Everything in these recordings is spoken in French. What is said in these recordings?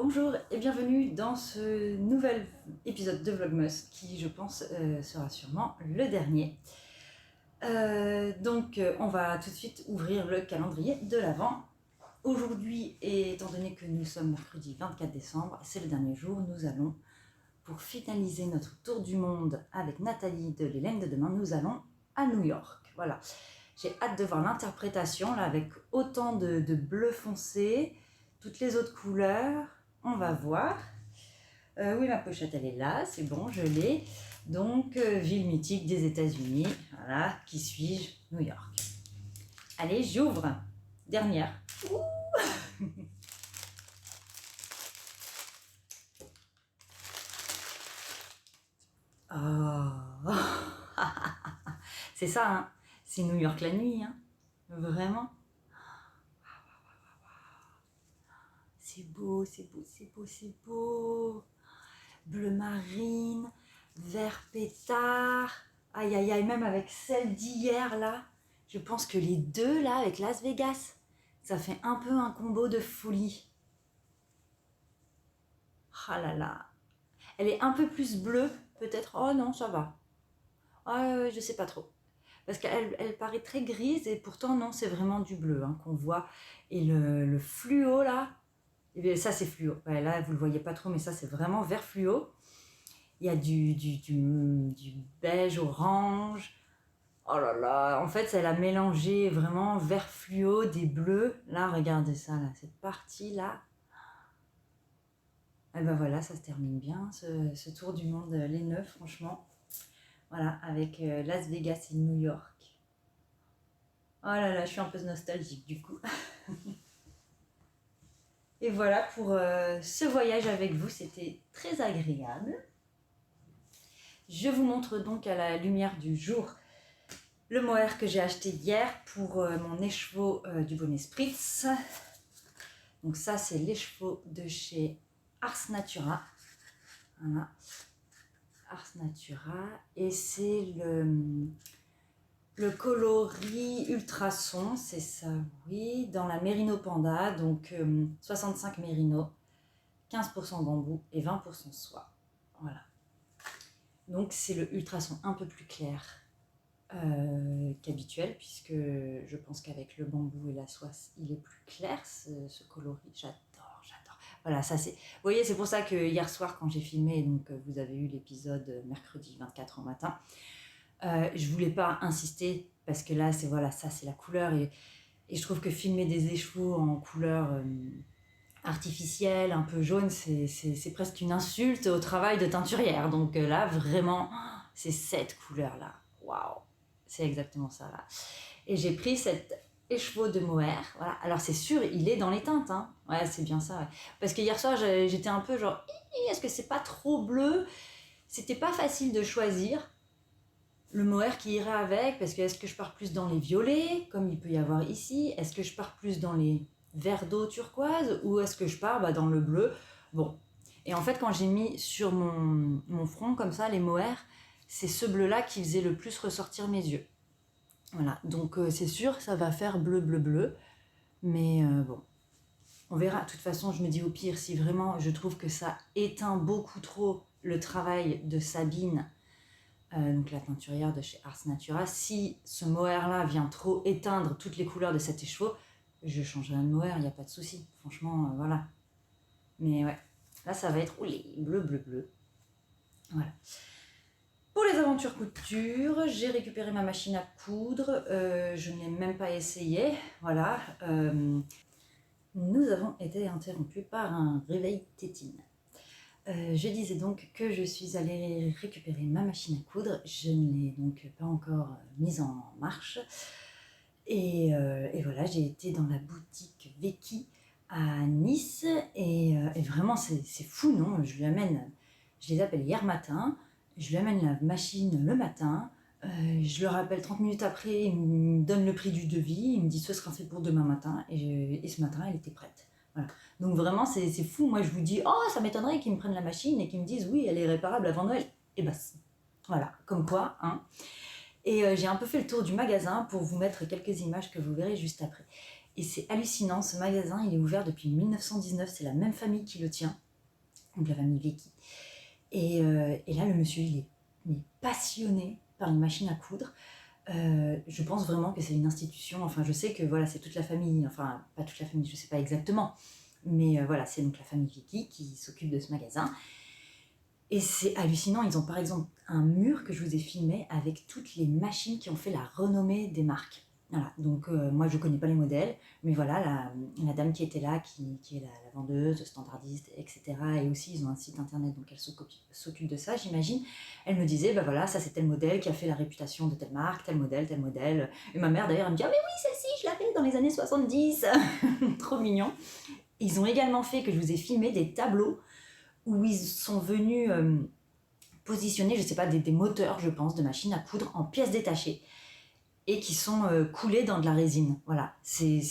Bonjour et bienvenue dans ce nouvel épisode de Vlogmas qui, je pense, sera sûrement le dernier. On va tout de suite ouvrir le calendrier de l'Avent. Aujourd'hui, étant donné que nous sommes mercredi 24 décembre, c'est le dernier jour, nous allons, pour finaliser notre tour du monde avec Nathalie de l'Hélène de demain, nous allons à New York. Voilà. J'ai hâte de voir l'interprétation là avec autant de bleu foncé, toutes les autres couleurs. On va voir. Oui, ma pochette, elle est là, c'est bon, je l'ai. Donc, ville mythique des États-Unis. Voilà, qui suis-je? New York. Allez, j'ouvre. Dernière. Ouh. Oh. C'est ça, hein. C'est New York la nuit, hein. Vraiment. C'est beau, c'est beau, c'est beau, c'est beau. Bleu marine, vert pétard. Aïe, aïe, aïe, même avec celle d'hier, là. Je pense que les deux, là, avec Las Vegas, ça fait un peu un combo de folie. Ah là là. Elle est un peu plus bleue, peut-être. Oh non, ça va. Je sais pas trop. Parce qu'elle paraît très grise et pourtant, non, c'est vraiment du bleu hein, qu'on voit. Et le fluo, là, et bien, ça, c'est fluo. Ouais, là, vous le voyez pas trop, mais ça, c'est vraiment vert fluo. Il y a du beige orange. Oh là là, en fait, elle a mélangé vraiment vert fluo, des bleus. Là, regardez ça, là, cette partie-là. Et ben voilà, ça se termine bien, ce tour du monde, les 9, franchement. Voilà, avec Las Vegas et New York. Oh là là, je suis un peu nostalgique du coup. Et voilà pour ce voyage avec vous, c'était très agréable. Je vous montre donc à la lumière du jour le mohair que j'ai acheté hier pour mon écheveau du Bonnet Spritz. Donc ça, c'est l'écheveau de chez Ars Natura. Voilà. Ars Natura. Et c'est le coloris ultrason, c'est ça, oui, dans la Merino Panda. Donc 65 Merino, 15% bambou et 20% soie. Voilà. Donc c'est le ultrason un peu plus clair qu'habituel, puisque je pense qu'avec le bambou et la soie, il est plus clair, ce coloris. J'adore. Voilà, ça c'est... Vous voyez, c'est pour ça que hier soir, quand j'ai filmé, donc vous avez eu l'épisode mercredi 24 au matin, je voulais pas insister, parce que là, c'est voilà, ça c'est la couleur, et je trouve que filmer des écheveaux en couleur artificielle, un peu jaune, c'est presque une insulte au travail de teinturière. Donc là, vraiment, c'est cette couleur-là. Waouh! C'est exactement ça, là. Et j'ai pris cet écheveau de mohair. Voilà. Alors, c'est sûr, il est dans les teintes. Hein. Ouais, c'est bien ça. Ouais. Parce que hier soir, j'étais un peu genre, est-ce que c'est pas trop bleu? C'était pas facile de choisir le mohair qui irait avec. Parce que est-ce que je pars plus dans les violets, comme il peut y avoir ici? Est-ce que je pars plus dans les verts d'eau turquoise? Ou est-ce que je pars dans le bleu? Bon. Et en fait, quand j'ai mis sur mon front, comme ça, les mohairs, c'est ce bleu-là qui faisait le plus ressortir mes yeux. Voilà, donc c'est sûr, ça va faire bleu, bleu, bleu. Mais bon, on verra. De toute façon, je me dis au pire, si vraiment je trouve que ça éteint beaucoup trop le travail de Sabine, donc la teinturière de chez Ars Natura, si ce mohair-là vient trop éteindre toutes les couleurs de cet écheveau, je changerai de mohair, il n'y a pas de souci. Franchement, voilà. Mais ouais, là, ça va être bleu, bleu, bleu. Voilà. Pour les aventures couture, j'ai récupéré ma machine à coudre. Je ne l'ai même pas essayé. Voilà. Nous avons été interrompus par un réveil tétine. Je disais donc que je suis allée récupérer ma machine à coudre. Je ne l'ai donc pas encore mise en marche. Et voilà, j'ai été dans la boutique Veki à Nice. Et vraiment, c'est fou, non? Je les appelle hier matin. Je lui amène la machine le matin, je le rappelle 30 minutes après, il me donne le prix du devis, il me dit ce sera fait pour demain matin, et ce matin elle était prête. Voilà. Donc vraiment c'est fou, moi je vous dis oh ça m'étonnerait qu'ils me prennent la machine et qu'ils me disent oui elle est réparable avant Noël, et bah voilà, comme quoi, hein. Et j'ai un peu fait le tour du magasin pour vous mettre quelques images que vous verrez juste après. Et c'est hallucinant, ce magasin, il est ouvert depuis 1919, c'est la même famille qui le tient, donc la famille Vecchi. Et là, le monsieur, il est passionné par une machine à coudre. Je pense vraiment que c'est une institution, enfin je sais que voilà, c'est toute la famille, enfin pas toute la famille, je sais pas exactement, mais voilà, c'est donc la famille Vecchi qui s'occupe de ce magasin. Et c'est hallucinant, ils ont par exemple un mur que je vous ai filmé avec toutes les machines qui ont fait la renommée des marques. Voilà, donc moi je connais pas les modèles, mais voilà, la dame qui était là, qui est la vendeuse, standardiste, etc. Et aussi ils ont un site internet, donc elle s'occupe de ça, j'imagine. Elle me disait, bah voilà, ça c'est tel modèle qui a fait la réputation de telle marque, tel modèle, tel modèle. Et ma mère d'ailleurs, elle me dit, ah mais oui, celle-ci, je l'avais dans les années 70. Trop mignon. Ils ont également fait, que je vous ai filmé, des tableaux où ils sont venus positionner, je sais pas, des moteurs, je pense, de machines à coudre en pièces détachées et qui sont coulés dans de la résine. Voilà, c'est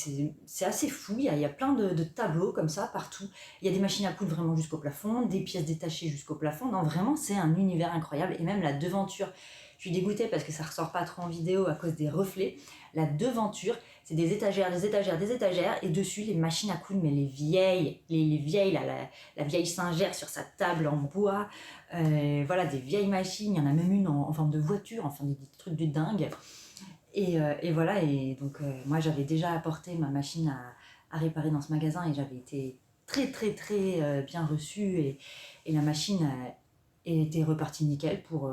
assez fou, il y a plein de tableaux comme ça partout. Il y a des machines à coudre vraiment jusqu'au plafond, des pièces détachées jusqu'au plafond. Non, vraiment, c'est un univers incroyable. Et même la devanture, je suis dégoûtée parce que ça ressort pas trop en vidéo à cause des reflets. La devanture, c'est des étagères, des étagères, des étagères, et dessus les machines à coudre, mais les vieilles, là, la vieille Singer sur sa table en bois, voilà, des vieilles machines, il y en a même une en forme de voiture, enfin des trucs de dingue. Et voilà, et donc moi j'avais déjà apporté ma machine à réparer dans ce magasin et j'avais été très très très bien reçue et la machine était repartie nickel pour,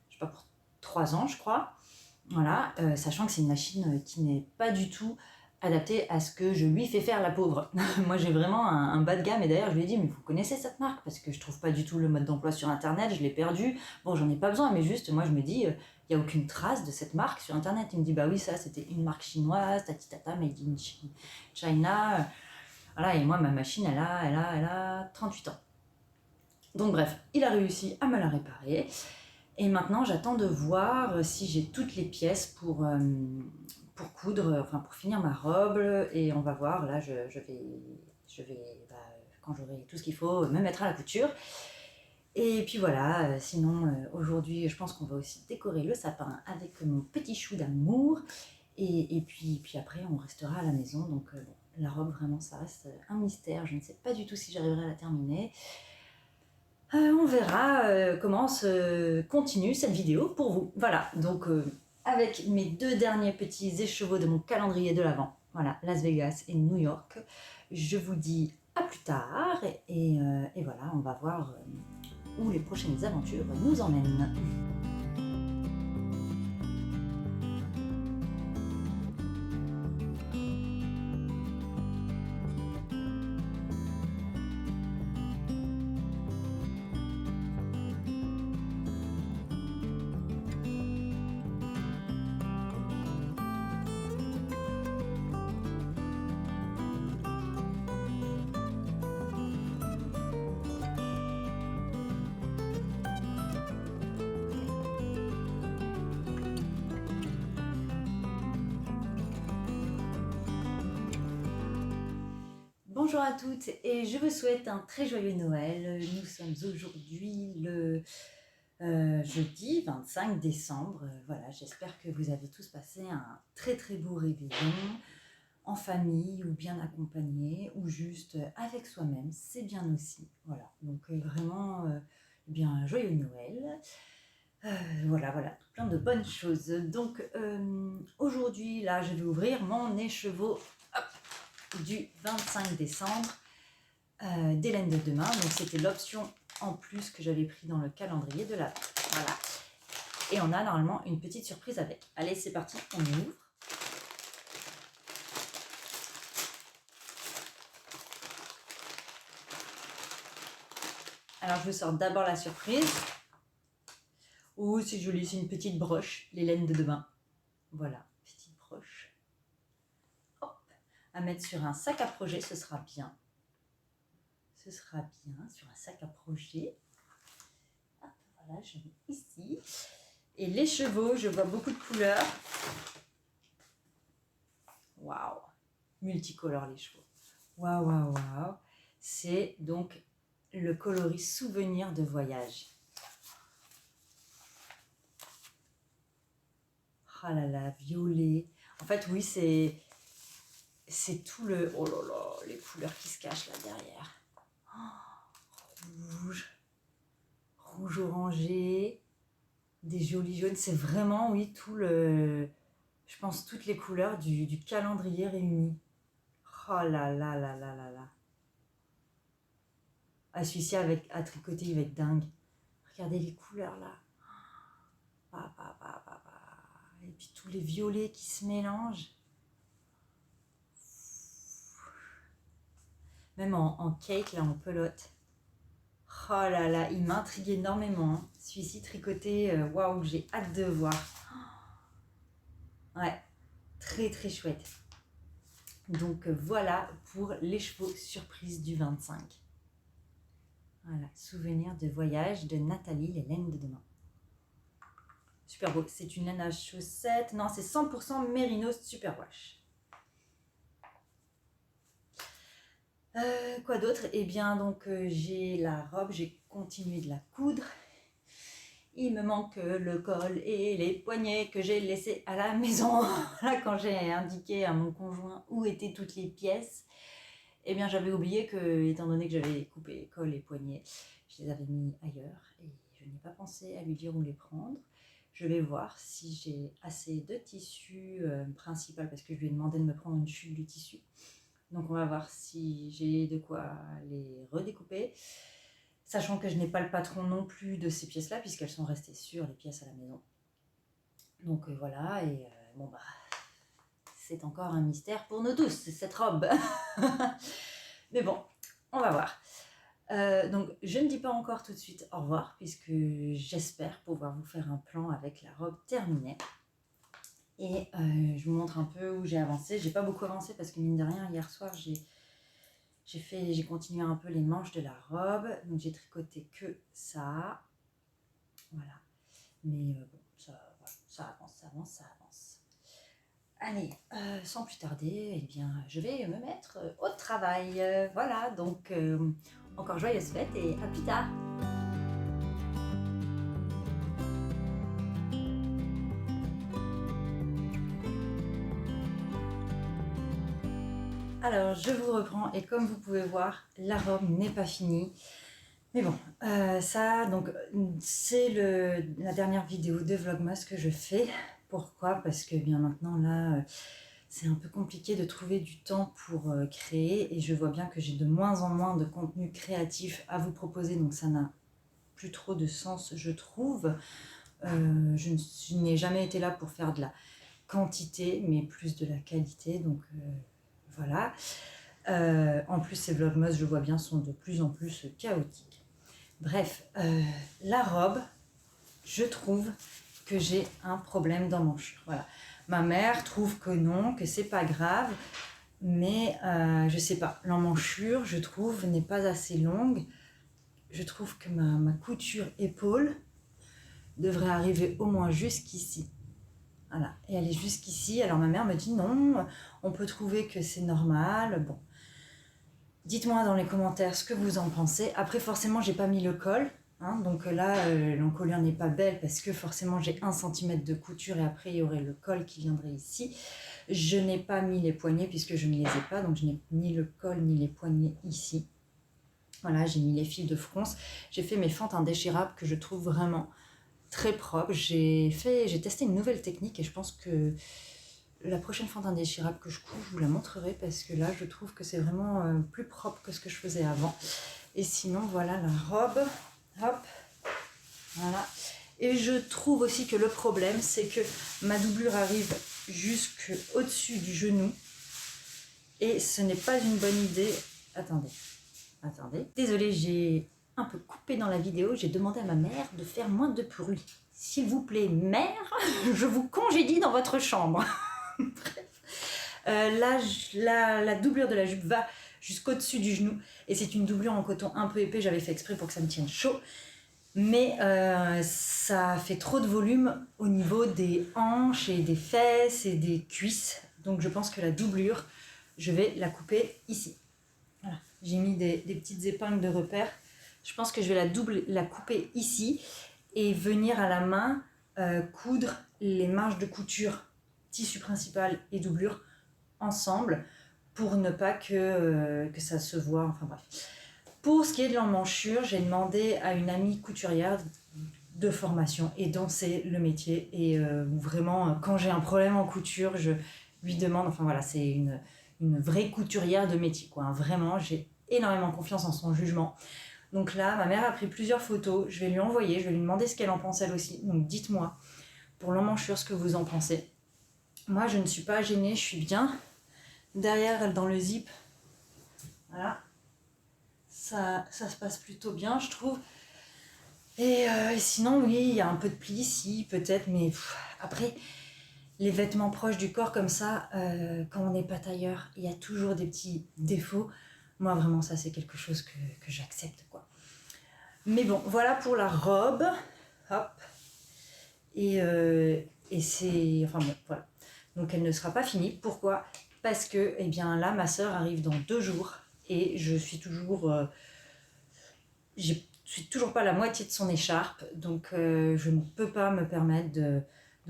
je sais pas, pour 3 ans je crois. Voilà, sachant que c'est une machine qui n'est pas du tout adaptée à ce que je lui fais faire, la pauvre. Moi j'ai vraiment un bas de gamme et d'ailleurs je lui ai dit mais vous connaissez cette marque parce que je trouve pas du tout le mode d'emploi sur internet, je l'ai perdu. Bon, j'en ai pas besoin, mais juste moi je me dis il n'y a aucune trace de cette marque sur internet. Il me dit bah oui, ça c'était une marque chinoise, tatitata, made in China. Voilà, et moi ma machine elle a 38 ans. Donc bref, il a réussi à me la réparer. Et maintenant, j'attends de voir si j'ai toutes les pièces pour coudre, enfin pour finir ma robe. Et on va voir, là, je vais bah, quand j'aurai tout ce qu'il faut, me mettre à la couture. Et puis voilà, sinon, aujourd'hui, je pense qu'on va aussi décorer le sapin avec mon petit chou d'amour. Et puis après, on restera à la maison. Donc bon, la robe, vraiment, ça reste un mystère. Je ne sais pas du tout si j'arriverai à la terminer. On verra comment se continue cette vidéo pour vous. Voilà, donc avec mes 2 derniers petits écheveaux de mon calendrier de l'Avent, voilà, Las Vegas et New York, je vous dis à plus tard et voilà, on va voir où les prochaines aventures nous emmènent. Bonjour à toutes et je vous souhaite un très joyeux Noël. Nous sommes aujourd'hui le jeudi 25 décembre. Voilà, j'espère que vous avez tous passé un très très beau réveillon en famille ou bien accompagné ou juste avec soi-même, c'est bien aussi. Voilà, donc vraiment eh bien joyeux Noël. Voilà, plein de bonnes choses. Donc aujourd'hui, là, je vais ouvrir mon écheveau du 25 décembre d'Hélène de Demain. Donc c'était l'option en plus que j'avais pris dans le calendrier de la... Voilà. Et on a normalement une petite surprise avec. Allez, c'est parti, on ouvre. Alors je vous sors d'abord la surprise. Oh, c'est joli, c'est une petite broche, l'Hélène de Demain. Voilà, petite broche. Hop, à mettre sur un sac à projet, ce sera bien. Ce sera bien sur un sac à projet. Hop, voilà, je mets ici. Et les chevaux, je vois beaucoup de couleurs. Waouh, multicolores les chevaux. Waouh, waouh, waouh. C'est donc le coloris souvenir de voyage. Oh là là, violet. En fait, oui, c'est c'est tout le... Oh là là, les couleurs qui se cachent là derrière. Rouge, rouge orangé, des jolis jaunes. C'est vraiment, oui, tout le... Je pense toutes les couleurs du calendrier réuni. Oh là là là là là là. Ah, celui-ci à tricoter, il va être dingue. Regardez les couleurs là. Et puis tous les violets qui se mélangent. Même en cake, là, en pelote. Oh là là, il m'intrigue énormément. Hein. Celui-ci tricoté, waouh, j'ai hâte de voir. Ouais, très très chouette. Donc voilà pour les chevaux surprise du 25. Voilà, souvenir de voyage de Nathalie, les laines de demain. Super beau, c'est une laine à chaussettes. Non, c'est 100% Mérinos Superwash. Quoi d'autre? Eh bien, donc j'ai la robe, j'ai continué de la coudre. Il me manque le col et les poignets que j'ai laissés à la maison. Là, quand j'ai indiqué à mon conjoint où étaient toutes les pièces, eh bien, j'avais oublié que, étant donné que j'avais coupé col et poignets, je les avais mis ailleurs et je n'ai pas pensé à lui dire où les prendre. Je vais voir si j'ai assez de tissu principal parce que je lui ai demandé de me prendre une chute du tissu. Donc on va voir si j'ai de quoi les redécouper. Sachant que je n'ai pas le patron non plus de ces pièces-là puisqu'elles sont restées sur les pièces à la maison. Donc voilà, et bon bah, c'est encore un mystère pour nous tous, cette robe. Mais bon, on va voir. Donc je ne dis pas encore tout de suite au revoir puisque j'espère pouvoir vous faire un plan avec la robe terminée. Et je vous montre un peu où j'ai avancé. J'ai pas beaucoup avancé parce que mine de rien, hier soir, j'ai continué un peu les manches de la robe. Donc j'ai tricoté que ça. Voilà. Mais bon, ça avance. Allez, sans plus tarder, eh bien, je vais me mettre au travail. Voilà, donc encore joyeuses fêtes et à plus tard. Alors, je vous reprends et comme vous pouvez voir, la robe n'est pas finie. Mais bon, ça, donc, c'est la dernière vidéo de Vlogmas que je fais. Pourquoi? Parce que bien maintenant, là, c'est un peu compliqué de trouver du temps pour créer. Et je vois bien que j'ai de moins en moins de contenu créatif à vous proposer. Donc, ça n'a plus trop de sens, je trouve. Je n'ai jamais été là pour faire de la quantité, mais plus de la qualité. Donc, voilà. En plus, ces vlogmas, je vois bien, sont de plus en plus chaotiques. Bref, la robe, je trouve que j'ai un problème d'emmanchure. Voilà. Ma mère trouve que non, que c'est pas grave, mais je sais pas. L'emmanchure, je trouve, n'est pas assez longue. Je trouve que ma couture épaule devrait arriver au moins jusqu'ici. Voilà, et elle est jusqu'ici. Alors ma mère me dit non, on peut trouver que c'est normal. Bon, dites-moi dans les commentaires ce que vous en pensez. Après, forcément, j'ai pas mis le col. Hein, donc là, l'encolure n'est pas belle parce que forcément, j'ai 1 cm de couture et après, il y aurait le col qui viendrait ici. Je n'ai pas mis les poignets puisque je ne les ai pas. Donc, je n'ai ni le col ni les poignets ici. Voilà, j'ai mis les fils de fronce. J'ai fait mes fentes indéchirables que je trouve vraiment très propres. J'ai testé une nouvelle technique et je pense que la prochaine fente indéchirable que je couds, je vous la montrerai parce que là, je trouve que c'est vraiment plus propre que ce que je faisais avant. Et sinon, voilà la robe. Hop, voilà. Et je trouve aussi que le problème, c'est que ma doublure arrive jusqu'au-dessus du genou. Et ce n'est pas une bonne idée. Attendez. Désolée, j'ai un peu coupé dans la vidéo. J'ai demandé à ma mère de faire moins de bruit. S'il vous plaît, mère, je vous congédie dans votre chambre. Bref. La doublure de la jupe va jusqu'au-dessus du genou. Et c'est une doublure en coton un peu épais. J'avais fait exprès pour que ça me tienne chaud. Mais ça fait trop de volume au niveau des hanches et des fesses et des cuisses. Donc je pense que la doublure, je vais la couper ici. Voilà. J'ai mis des petites épingles de repère. Je pense que je vais la couper ici et venir à la main coudre les marges de couture, tissu principal et doublure ensemble pour ne pas que ça se voit, enfin bref. Pour ce qui est de l'emmanchure, j'ai demandé à une amie couturière de formation et dont c'est le métier. Et vraiment, quand j'ai un problème en couture, je lui demande, enfin voilà, c'est une vraie couturière de métier, quoi. Hein. Vraiment, j'ai énormément confiance en son jugement. Donc là, ma mère a pris plusieurs photos, je vais lui envoyer, je vais lui demander ce qu'elle en pense elle aussi. Donc dites-moi, pour l'emmanchure, ce que vous en pensez. Moi, je ne suis pas gênée, je suis bien derrière dans le zip. Voilà. Ça se passe plutôt bien, je trouve. Et sinon, oui, il y a un peu de plis ici, peut-être, mais après, les vêtements proches du corps comme ça, quand on n'est pas tailleur, il y a toujours des petits défauts. Moi, vraiment, ça, c'est quelque chose que j'accepte, quoi. Mais bon, voilà pour la robe. Hop. Et c'est... Enfin bon, voilà. Donc, elle ne sera pas finie. Pourquoi ? Parce que, eh bien, là, ma sœur arrive dans 2 jours. Et je suis toujours... je suis toujours pas à la moitié de son écharpe. Donc, je ne peux pas me permettre de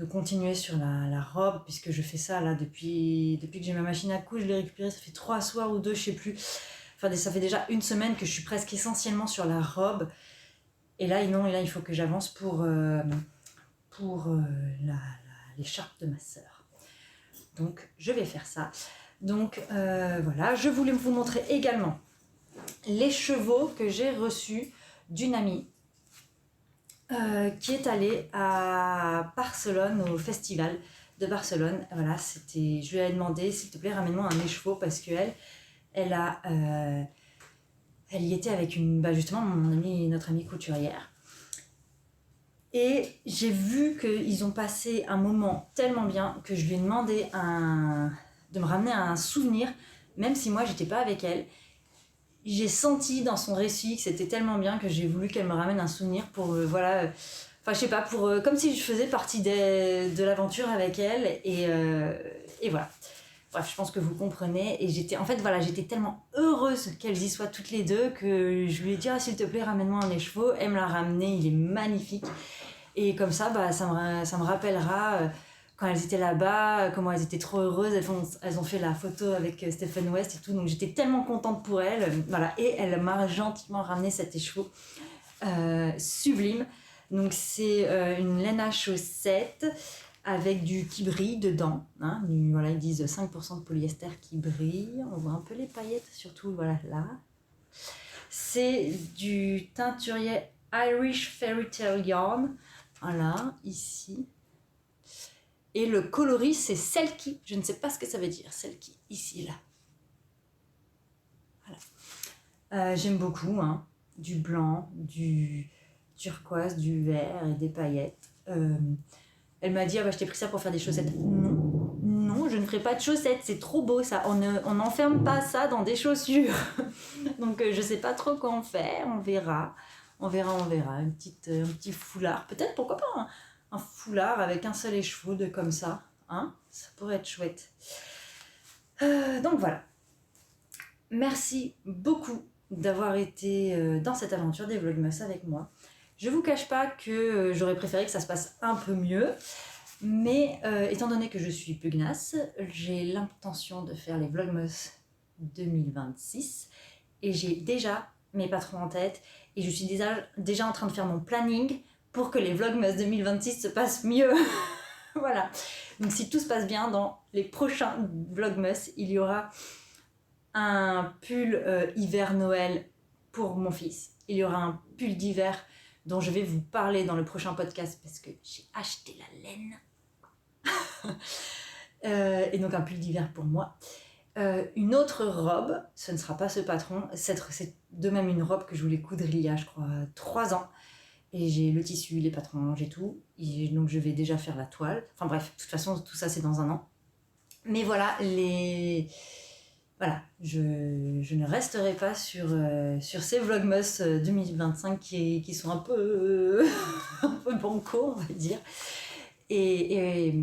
continuer sur la robe, puisque je fais ça là depuis que j'ai ma machine à coudre. Je l'ai récupérée, ça fait 3 soirs ou 2, je sais plus. Enfin, ça fait déjà 1 semaine que je suis presque essentiellement sur la robe. Et là, il faut que j'avance pour l'écharpe de ma sœur. Donc, je vais faire ça. Donc, voilà. Je voulais vous montrer également les chevaux que j'ai reçus d'une amie qui est allée à Barcelone, au festival de Barcelone. Voilà, je lui ai demandé, s'il te plaît, ramène-moi un écheveau, parce qu'elle y était avec justement notre amie couturière. Et j'ai vu qu'ils ont passé un moment tellement bien que je lui ai demandé de me ramener un souvenir, même si moi j'étais pas avec elle. J'ai senti dans son récit que c'était tellement bien que j'ai voulu qu'elle me ramène un souvenir pour voilà, enfin je sais pas, pour comme si je faisais partie de l'aventure avec elle, et voilà. Bref, je pense que vous comprenez. Et j'étais tellement heureuse qu'elles y soient toutes les deux que je lui ai dit s'il te plaît, ramène-moi un écheveau. Elle me l'a ramené, il est magnifique. Et comme ça, ça me rappellera quand elles étaient là-bas, comment elles étaient trop heureuses. Elles ont fait la photo avec Stephen West et tout. Donc j'étais tellement contente pour elles. Voilà. Et elle m'a gentiment ramené cet écheveau sublime. Donc c'est une laine à chaussettes avec qui brille dedans. Hein. Voilà, ils disent 5% de polyester qui brille. On voit un peu les paillettes, surtout voilà, là. C'est du teinturier Irish Fairy Tale Yarn. Voilà, ici. Et le coloris, c'est Selkie. Je ne sais pas ce que ça veut dire, Selkie. Ici, là. Voilà. J'aime beaucoup, hein. Du blanc, du turquoise, du vert et des paillettes. Elle m'a dit, je t'ai pris ça pour faire des chaussettes. Non, je ne ferai pas de chaussettes, c'est trop beau ça. On n'enferme pas ça dans des chaussures. Donc je sais pas trop quoi en faire, on verra. On verra. Un petit foulard. Peut-être, pourquoi pas un foulard avec un seul écheveau comme ça. Hein, ça pourrait être chouette. Donc voilà. Merci beaucoup d'avoir été dans cette aventure des Vlogmas avec moi. Je vous cache pas que j'aurais préféré que ça se passe un peu mieux. Mais étant donné que je suis pugnace, j'ai l'intention de faire les Vlogmas 2026. Et j'ai déjà mes patrons en tête. Et je suis déjà en train de faire mon planning pour que les Vlogmas 2026 se passent mieux. Voilà. Donc si tout se passe bien, dans les prochains Vlogmas, il y aura un pull hiver-Noël pour mon fils. Il y aura un pull d'hiver dont je vais vous parler dans le prochain podcast parce que j'ai acheté la laine. Et donc un pull d'hiver pour moi. Une autre robe, ce ne sera pas ce patron, c'est de même une robe que je voulais coudre il y a, je crois, 3 ans. Et j'ai le tissu, les patrons, j'ai tout. Et donc je vais déjà faire la toile. Enfin bref, de toute façon, tout ça c'est dans 1 an. Mais voilà, je ne resterai pas sur ces Vlogmas 2025 qui sont un peu banco, on va dire. Et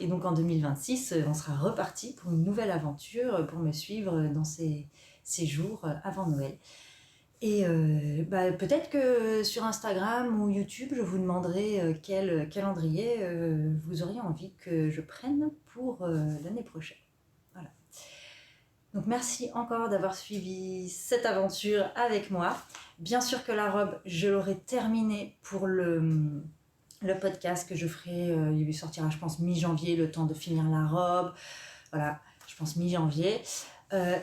donc en 2026, on sera reparti pour une nouvelle aventure, pour me suivre dans ces jours avant Noël. Et peut-être que sur Instagram ou YouTube, je vous demanderai quel calendrier vous auriez envie que je prenne pour l'année prochaine. Voilà. Donc merci encore d'avoir suivi cette aventure avec moi. Bien sûr que la robe, je l'aurai terminée pour le podcast que je ferai. Il sortira, je pense, mi-janvier, le temps de finir la robe. Voilà, je pense mi-janvier.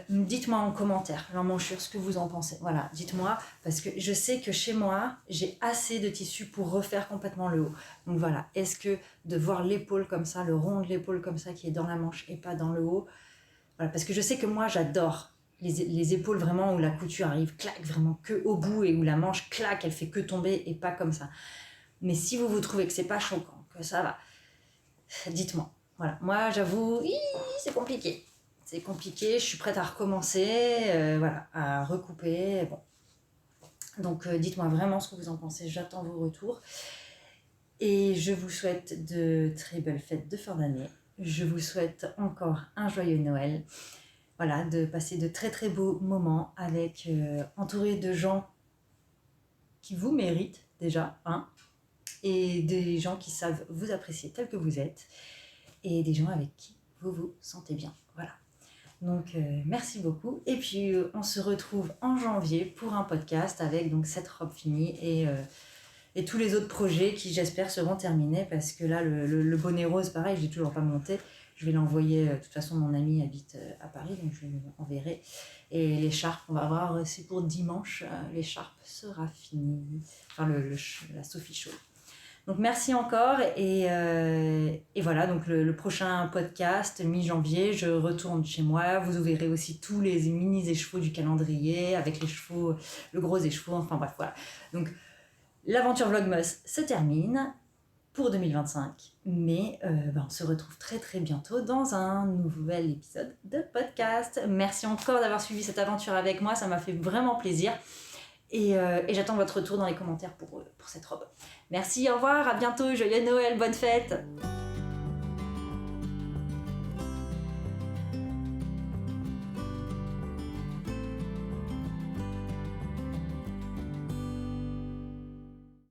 Dites-moi en commentaire, l'emmanchure, ce que vous en pensez. Voilà, dites-moi, parce que je sais que chez moi, j'ai assez de tissu pour refaire complètement le haut. Donc voilà, est-ce que de voir l'épaule comme ça, le rond de l'épaule comme ça qui est dans la manche et pas dans le haut, voilà, parce que je sais que moi, j'adore les épaules vraiment où la couture arrive, clac, vraiment que au bout et où la manche, clac, elle fait que tomber et pas comme ça. Mais si vous trouvez que c'est pas choquant, que ça va, dites-moi. Voilà, moi, j'avoue, c'est compliqué. C'est compliqué, je suis prête à recommencer, voilà, à recouper. Bon. Donc, dites-moi vraiment ce que vous en pensez. J'attends vos retours. Et je vous souhaite de très belles fêtes de fin d'année. Je vous souhaite encore un joyeux Noël. Voilà, de passer de très très beaux moments avec, entouré de gens qui vous méritent déjà, hein, et des gens qui savent vous apprécier tel que vous êtes, et des gens avec qui vous vous sentez bien. Voilà. Donc, merci beaucoup. Et puis, on se retrouve en janvier pour un podcast avec donc cette robe finie et tous les autres projets qui, j'espère, seront terminés parce que là, le bonnet rose, pareil, je l'ai toujours pas monté. Je vais l'envoyer. De toute façon, mon ami habite à Paris, donc je lui enverrai. Et l'écharpe, on va voir, c'est pour dimanche, l'écharpe sera finie. Enfin, la Sophie Show. Donc merci encore et voilà, donc le prochain podcast, mi-janvier, je retourne chez moi. Vous verrez aussi tous les mini échevaux du calendrier avec les chevaux, le gros écheveau, enfin bref, voilà. Donc l'aventure Vlogmas se termine pour 2025, mais on se retrouve très très bientôt dans un nouvel épisode de podcast. Merci encore d'avoir suivi cette aventure avec moi, ça m'a fait vraiment plaisir. Et j'attends votre retour dans les commentaires pour cette robe. Merci, au revoir, à bientôt, joyeux Noël, bonne fête!